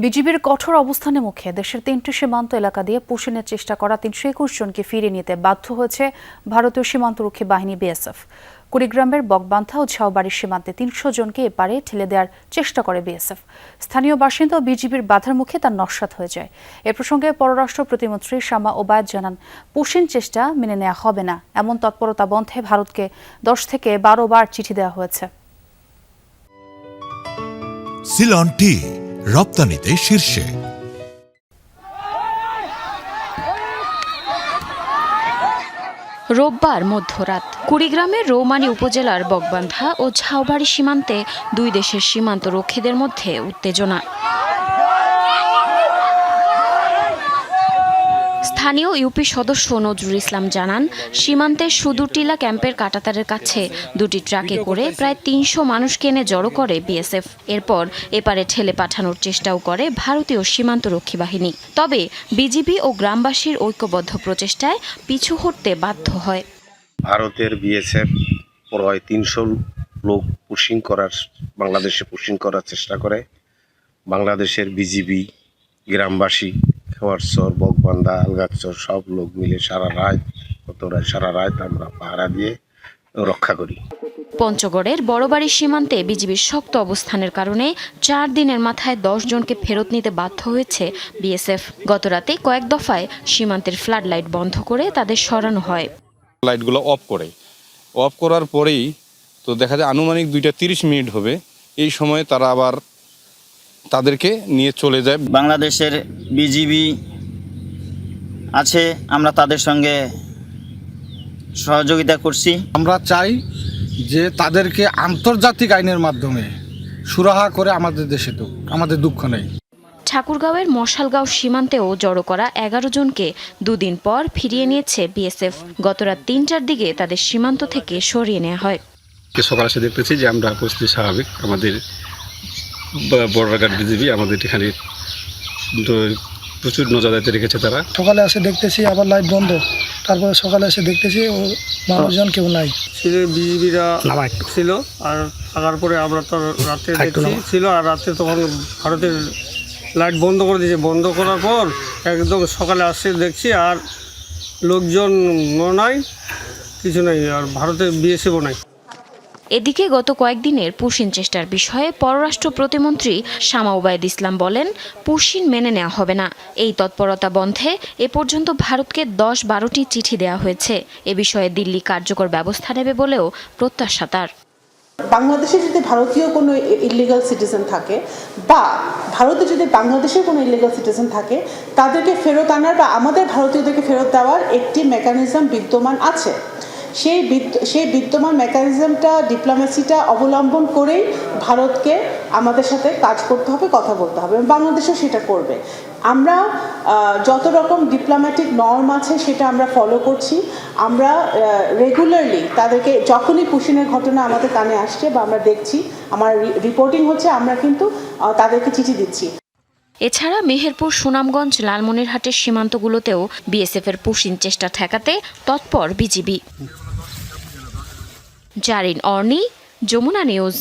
বিজিবির কঠোর অবস্থানের মুখে দেশের ৩টি সীমান্ত এলাকা দিয়ে পুশিনের চেষ্টা করা ৩২১ জনকে ফিরিয়ে নিতে বাধ্য হয়েছে ভারতীয় সীমান্তরক্ষী বাহিনী বিএসএফ। কুড়িগ্রামের বকবান্থা ও ঝাউবাড়ির সীমান্তে ৩০০ জনকে এপারে ঠেলে দেওয়ার চেষ্টা করে বিএসএফ। স্থানীয় বাসিন্দা ও বিজিবির বাধার মুখে তার নস্যাৎ হয়ে যায়। এ প্রসঙ্গে পররাষ্ট্র প্রতিমন্ত্রী শামা ওবায়দ জানান, পুশিন চেষ্টা মেনে নেওয়া হবে না, এমন তৎপরতা বন্ধে ভারতকে ১০ থেকে ১২ বার চিঠি দেওয়া হয়েছে। সিলন টি রপ্তানিতে শীর্ষে। রোববার মধ্যরাত কুড়িগ্রামের রৌমারী উপজেলার বকবান্থা ও ঝাউবাড়ি সীমান্তে দুই দেশের সীমান্ত রক্ষীদের মধ্যে উত্তেজনা। স্থানীয় ইউপি সদস্য নজরুল ইসলাম জানান, সীমান্তের সুদূরটিলা ক্যাম্পের কাঁটাতারের কাছে দুটি ট্রাকে করে প্রায় ৩০০ মানুষকে এনে জড়ো করে বিএসএফ। এরপর এপারে ঠেলে পাঠানোর চেষ্টাও করে ভারতীয় সীমান্তরক্ষী বাহিনী। তবে বিজিবি ও গ্রামবাসীর ঐক্যবদ্ধ প্রচেষ্টায় পিছু হটতে বাধ্য হয়। ভারতের বিএসএফ প্রায় ৩০০ লোক বাংলাদেশে পুশিং করার চেষ্টা করে। বাংলাদেশের বিজিবি, গ্রামবাসী, খেওয়ারচর, বকবান্ধা, আলগাচর সব লোক মিলে সারা রাত আমরা পাহারা দিয়ে রক্ষা করি। পঞ্চগড়ের বড়বাড়ির সীমান্তে বিজিবির শক্ত অবস্থানের কারণে ৪ দিনের মাথায় 10 জনকে ফেরত নিতে বাধ্য হয়েছে বিএসএফ। গতরাতে কয়েক দফায় সীমান্তের ফ্লাড লাইট বন্ধ করে তাদের সরানো হয়। লাইটগুলো অফ করার পরেই তো দেখা যায় আনুমানিক 2:30 মিনিট হবে। এই সময় তারা আবার তাদেরকে নিয়ে চলে যায়। বাংলাদেশের বিজিবি আছে, আমরা তাদের সঙ্গে সহযোগিতা করছি। আমরা চাই যে তাদেরকে আন্তর্জাতিক আইনের মাধ্যমে সুরাহা করে আমাদের দেশে তো আমাদের দুঃখ নেই। ঠাকুরগাঁওয়ের মশালগাঁও সীমান্তেও জড়ো করা 11 জনকে দুদিন পর ফিরিয়ে নিয়েছে বিএসএফ। গতরাত 3টার দিকে তাদের সীমান্ত থেকে সরিয়ে নেওয়া হয়। সকালে এসে দেখতেছি যে আমরা পরিস্থিতি স্বাভাবিক। আমাদের বর্ডার বিজিবি আমাদের এখানে প্রচুর নজরদারিতে রেখেছে তারা। সকালে এসে দেখতেছি আবার লাইট বন্ধ, তারপরে সকালে এসে দেখতেছি ও মানুষজন কেউ নাই। বিজিবিরা ছিল আর থাকার পরে আমরা তো রাতে দেখছি ছিল, আর রাতে তখন ভারতের লাইট বন্ধ করে দিয়েছে। বন্ধ করার পর একদম সকালে আসছে দেখছি আর লোকজন নাই, কিছু নাই, আর ভারতের বিএসএফও নাই। এদিকে গত কয়েকদিনের পুশিন চেষ্টার বিষয়ে পররাষ্ট্র প্রতিমন্ত্রী শামা ওবায়দ ইসলাম বলেন, পুশিন মেনে নেওয়া হবে না। এই তৎপরতা বন্ধে এ পর্যন্ত ভারতকে 10-12টি চিঠি দেওয়া হয়েছে। এ বিষয়ে দিল্লি কার্যকর ব্যবস্থা নেবে বলেও প্রত্যাশা তার। বাংলাদেশে যদি ভারতীয় কোনো ইলিগাল সিটিজেন থাকে বা ভারতে যদি বাংলাদেশের কোনো ইলিগাল সিটিজেন থাকে, তাদেরকে ফেরত আনার বা আমাদের ভারতীয়দেরকে ফেরত দেওয়ার একটি মেকানিজম বিদ্যমান আছে। সেই বিদ্যমান মেকানিজমটা, ডিপ্লোমেসিটা অবলম্বন করেই ভারতকে আমাদের সাথে কাজ করতে হবে, কথা বলতে হবে, এবং বাংলাদেশও সেটা করবে। আমরা যত রকম ডিপ্লোম্যাটিক নর্ম আছে সেটা আমরা ফলো করছি। আমরা রেগুলারলি তাদেরকে যখনই পুশিনের ঘটনা আমাদের কানে আসছে বা আমরা দেখছি, আমার রিপোর্টিং হচ্ছে, আমরা কিন্তু তাদেরকে চিঠি দিচ্ছি। এছাড়া মেহেরপুর, সুনামগঞ্জ, লালমনিরহাটের সীমান্তগুলোতেও বিএসএফের পুশিন চেষ্টা ঠেকাতে তৎপর বিজিবি। জারিন অর্নি, যমুনা নিউজ।